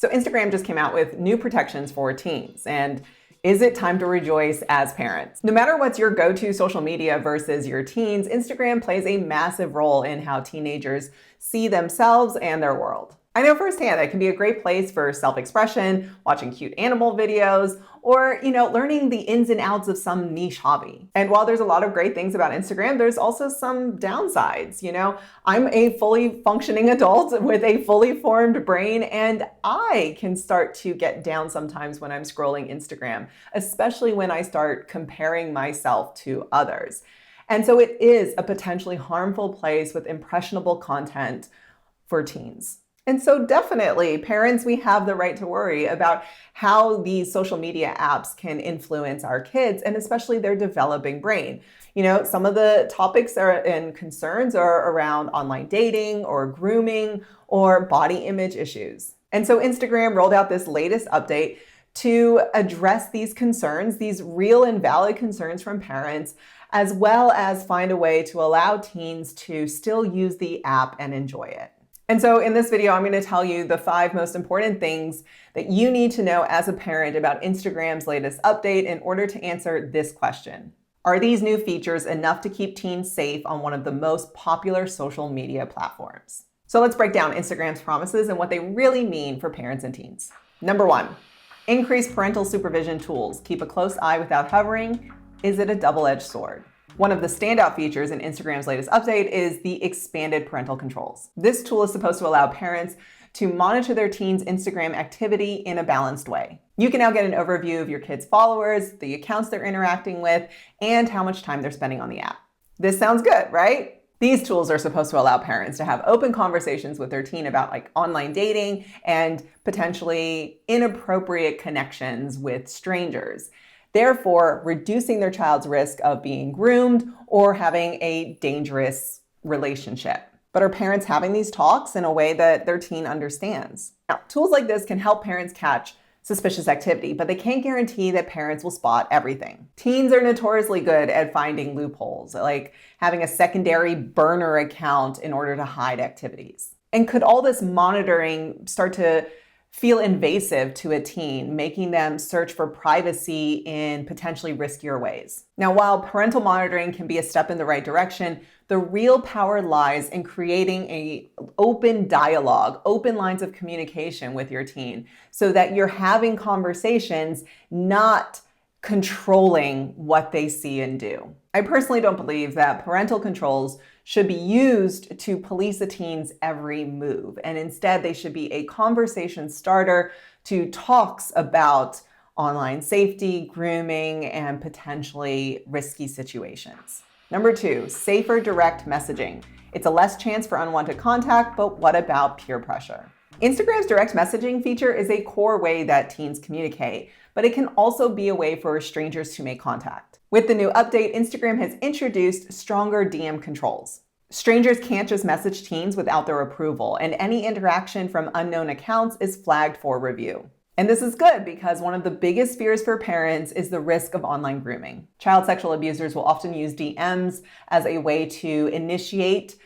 So Instagram just came out with new protections for teens, and is it time to rejoice as parents? No matter what's your go-to social media versus your teens, Instagram plays a massive role in how teenagers see themselves and their world. I know firsthand that it can be a great place for self-expression, watching cute animal videos, or, learning the ins and outs of some niche hobby. And while there's a lot of great things about Instagram, there's also some downsides. I'm a fully functioning adult with a fully formed brain, and I can start to get down sometimes when I'm scrolling Instagram, especially when I start comparing myself to others. And so it is a potentially harmful place with impressionable content for teens. And so definitely, parents, we have the right to worry about how these social media apps can influence our kids and especially their developing brain. Some of the topics and concerns are around online dating or grooming or body image issues. And so Instagram rolled out this latest update to address these concerns, these real and valid concerns from parents, as well as find a way to allow teens to still use the app and enjoy it. And so in this video, I'm going to tell you the 5 most important things that you need to know as a parent about Instagram's latest update in order to answer this question. Are these new features enough to keep teens safe on one of the most popular social media platforms? So let's break down Instagram's promises and what they really mean for parents and teens. Number 1, increase parental supervision tools. Keep a close eye without hovering. Is it a double-edged sword? One of the standout features in Instagram's latest update is the expanded parental controls. This tool is supposed to allow parents to monitor their teens' Instagram activity in a balanced way. You can now get an overview of your kids' followers, the accounts they're interacting with, and how much time they're spending on the app. This sounds good, right? These tools are supposed to allow parents to have open conversations with their teen about online dating and potentially inappropriate connections with strangers, therefore reducing their child's risk of being groomed or having a dangerous relationship. But are parents having these talks in a way that their teen understands? Now, tools like this can help parents catch suspicious activity, but they can't guarantee that parents will spot everything. Teens are notoriously good at finding loopholes, like having a secondary burner account in order to hide activities. And could all this monitoring start to feel invasive to a teen, making them search for privacy in potentially riskier ways? Now, while parental monitoring can be a step in the right direction, the real power lies in creating an open dialogue, open lines of communication with your teen so that you're having conversations, not controlling what they see and do. I personally don't believe that parental controls should be used to police a teen's every move, and instead they should be a conversation starter to talks about online safety, grooming, and potentially risky situations. Number 2, safer direct messaging. It's a less chance for unwanted contact, but what about peer pressure? Instagram's direct messaging feature is a core way that teens communicate, but it can also be a way for strangers to make contact. With the new update, Instagram has introduced stronger DM controls. Strangers can't just message teens without their approval, and any interaction from unknown accounts is flagged for review. And this is good because one of the biggest fears for parents is the risk of online grooming. Child sexual abusers will often use DMs as a way to initiate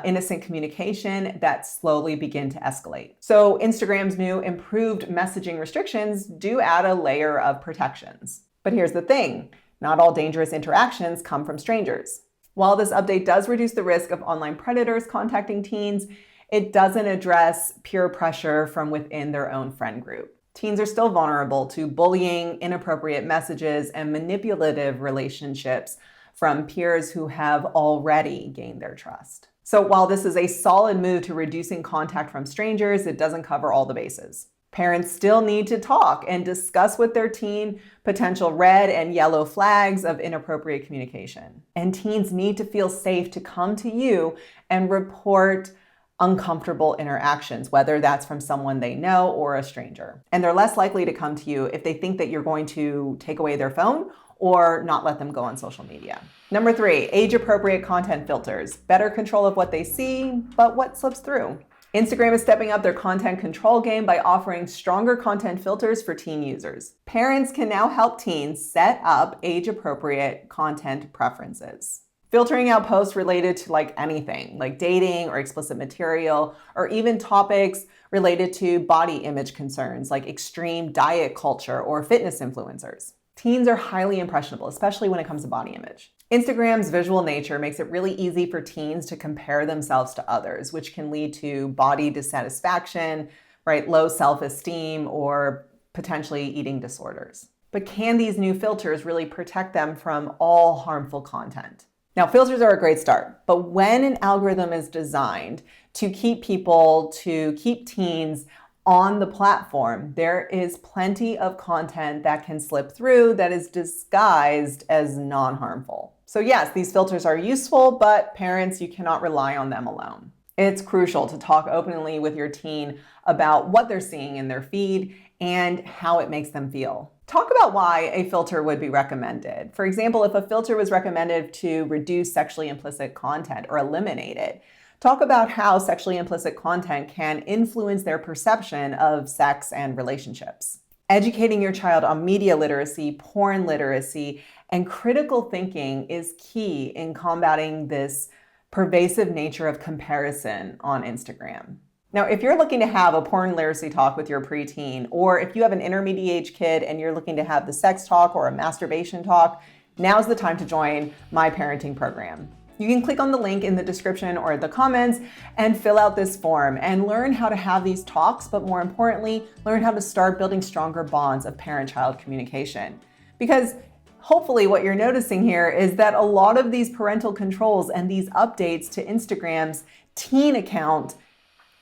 innocent communication that slowly begin to escalate. So Instagram's new improved messaging restrictions do add a layer of protections. But here's the thing, not all dangerous interactions come from strangers. While this update does reduce the risk of online predators contacting teens, it doesn't address peer pressure from within their own friend group. Teens are still vulnerable to bullying, inappropriate messages, and manipulative relationships from peers who have already gained their trust. So while this is a solid move to reducing contact from strangers, it doesn't cover all the bases. Parents still need to talk and discuss with their teen potential red and yellow flags of inappropriate communication. And teens need to feel safe to come to you and report uncomfortable interactions, whether that's from someone they know or a stranger. And they're less likely to come to you if they think that you're going to take away their phone or not let them go on social media. Number 3, age-appropriate content filters. Better control of what they see, but what slips through. Instagram is stepping up their content control game by offering stronger content filters for teen users. Parents can now help teens set up age-appropriate content preferences. Filtering out posts related to like anything, like dating or explicit material, or even topics related to body image concerns like extreme diet culture or fitness influencers. Teens are highly impressionable, especially when it comes to body image. Instagram's visual nature makes it really easy for teens to compare themselves to others, which can lead to body dissatisfaction, right, low self-esteem, or potentially eating disorders. But can these new filters really protect them from all harmful content? Now, filters are a great start, but when an algorithm is designed to keep teens on the platform, there is plenty of content that can slip through that is disguised as non-harmful. So yes, these filters are useful, but parents, you cannot rely on them alone. It's crucial to talk openly with your teen about what they're seeing in their feed and how it makes them feel. Talk about why a filter would be recommended. For example, if a filter was recommended to reduce sexually implicit content or eliminate it, talk about how sexually implicit content can influence their perception of sex and relationships. Educating your child on media literacy, porn literacy, and critical thinking is key in combating this pervasive nature of comparison on Instagram. Now, if you're looking to have a porn literacy talk with your preteen, or if you have an intermediate age kid and you're looking to have the sex talk or a masturbation talk, now's the time to join my parenting program. You can click on the link in the description or the comments and fill out this form and learn how to have these talks, but more importantly, learn how to start building stronger bonds of parent-child communication. Because hopefully what you're noticing here is that a lot of these parental controls and these updates to Instagram's teen account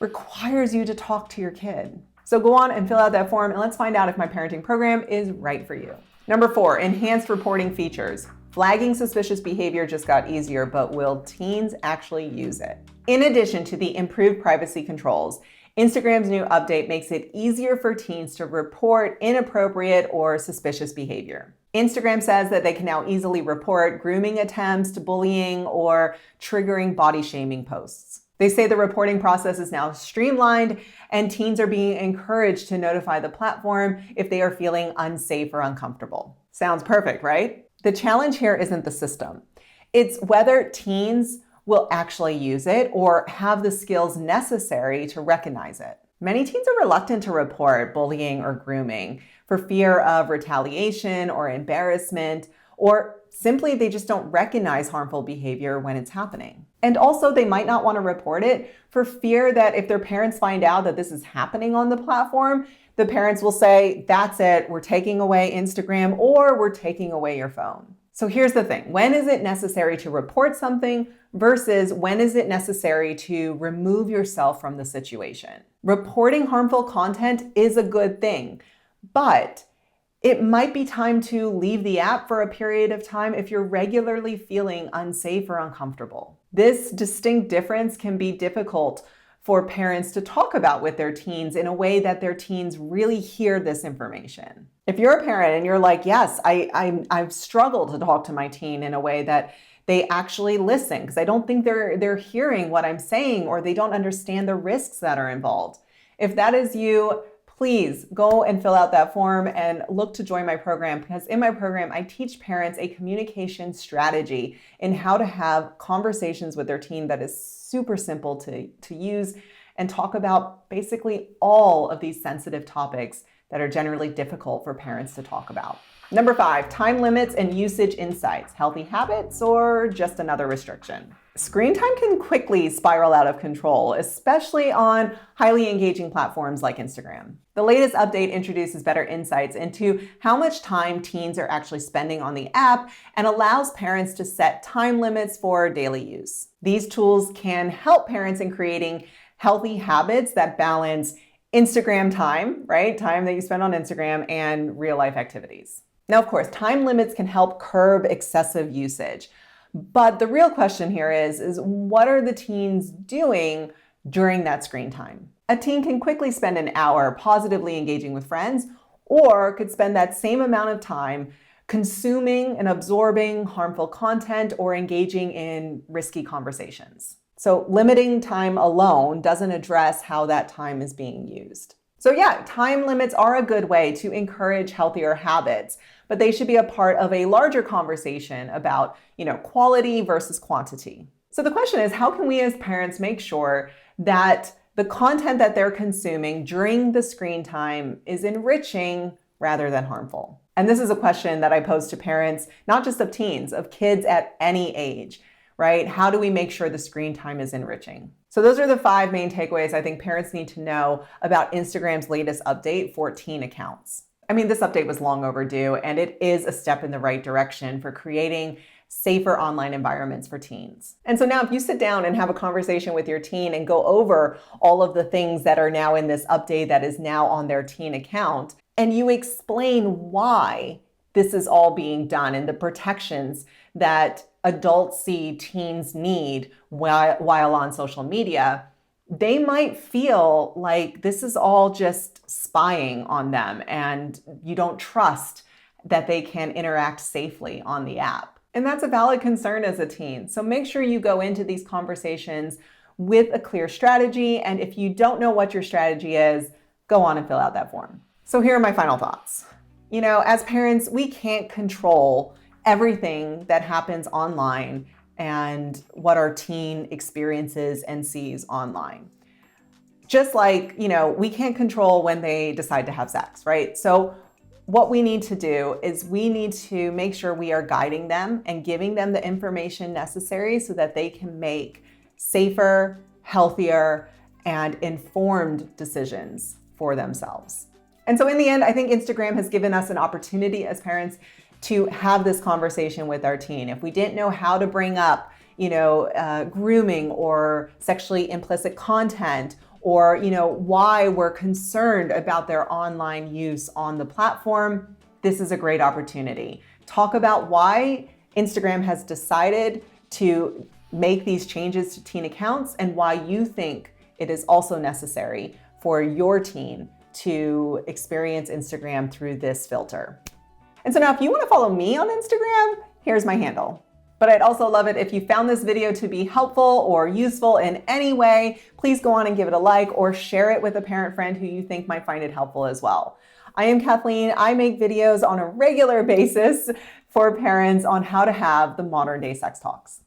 requires you to talk to your kid. So go on and fill out that form and let's find out if my parenting program is right for you. Number 4, enhanced reporting features. Flagging suspicious behavior just got easier, but will teens actually use it? In addition to the improved privacy controls, Instagram's new update makes it easier for teens to report inappropriate or suspicious behavior. Instagram says that they can now easily report grooming attempts, bullying, or triggering body shaming posts. They say the reporting process is now streamlined and teens are being encouraged to notify the platform if they are feeling unsafe or uncomfortable. Sounds perfect, right? The challenge here isn't the system. It's whether teens will actually use it or have the skills necessary to recognize it. Many teens are reluctant to report bullying or grooming for fear of retaliation or embarrassment, or simply they just don't recognize harmful behavior when it's happening. And also they might not want to report it for fear that if their parents find out that this is happening on the platform, the parents will say, that's it, we're taking away Instagram or we're taking away your phone. So here's the thing, when is it necessary to report something versus when is it necessary to remove yourself from the situation? Reporting harmful content is a good thing, but it might be time to leave the app for a period of time if you're regularly feeling unsafe or uncomfortable. This distinct difference can be difficult for parents to talk about with their teens in a way that their teens really hear this information. If you're a parent and you're like, yes, I've struggled to talk to my teen in a way that they actually listen, because I don't think they're hearing what I'm saying or they don't understand the risks that are involved. If that is you, please go and fill out that form and look to join my program, because in my program, I teach parents a communication strategy in how to have conversations with their teen that is super simple to use and talk about basically all of these sensitive topics that are generally difficult for parents to talk about. Number 5, time limits and usage insights, healthy habits or just another restriction? Screen time can quickly spiral out of control, especially on highly engaging platforms like Instagram. The latest update introduces better insights into how much time teens are actually spending on the app and allows parents to set time limits for daily use. These tools can help parents in creating healthy habits that balance Instagram time, right? Time that you spend on Instagram and real life activities. Now, of course, time limits can help curb excessive usage. But the real question here is what are the teens doing during that screen time? A teen can quickly spend an hour positively engaging with friends, or could spend that same amount of time consuming and absorbing harmful content or engaging in risky conversations. So limiting time alone doesn't address how that time is being used. So yeah, time limits are a good way to encourage healthier habits, but they should be a part of a larger conversation about, quality versus quantity. So the question is, how can we as parents make sure that the content that they're consuming during the screen time is enriching rather than harmful? And this is a question that I pose to parents, not just of teens, of kids at any age, right? How do we make sure the screen time is enriching? So those are the 5 main takeaways I think parents need to know about Instagram's latest update for teen accounts. I mean, this update was long overdue, and it is a step in the right direction for creating safer online environments for teens. And so now if you sit down and have a conversation with your teen and go over all of the things that are now in this update that is now on their teen account, and you explain why this is all being done and the protections that adults see teens need while on social media, they might feel like this is all just spying on them and you don't trust that they can interact safely on the app. And that's a valid concern as a teen. So make sure you go into these conversations with a clear strategy. And if you don't know what your strategy is, go on and fill out that form. So here are my final thoughts. As parents, we can't control everything that happens online and what our teen experiences and sees online. Just like, we can't control when they decide to have sex, right? So what we need to do is we need to make sure we are guiding them and giving them the information necessary so that they can make safer, healthier, and informed decisions for themselves. And so in the end, I think Instagram has given us an opportunity as parents to have this conversation with our teen. If we didn't know how to bring up, grooming or sexually implicit content, or, why we're concerned about their online use on the platform, this is a great opportunity. Talk about why Instagram has decided to make these changes to teen accounts and why you think it is also necessary for your teen to experience Instagram through this filter. And so now if you want to follow me on Instagram, here's my handle. But I'd also love it if you found this video to be helpful or useful in any way. Please go on and give it a like or share it with a parent friend who you think might find it helpful as well. I am Kathleen. I make videos on a regular basis for parents on how to have the modern day sex talks.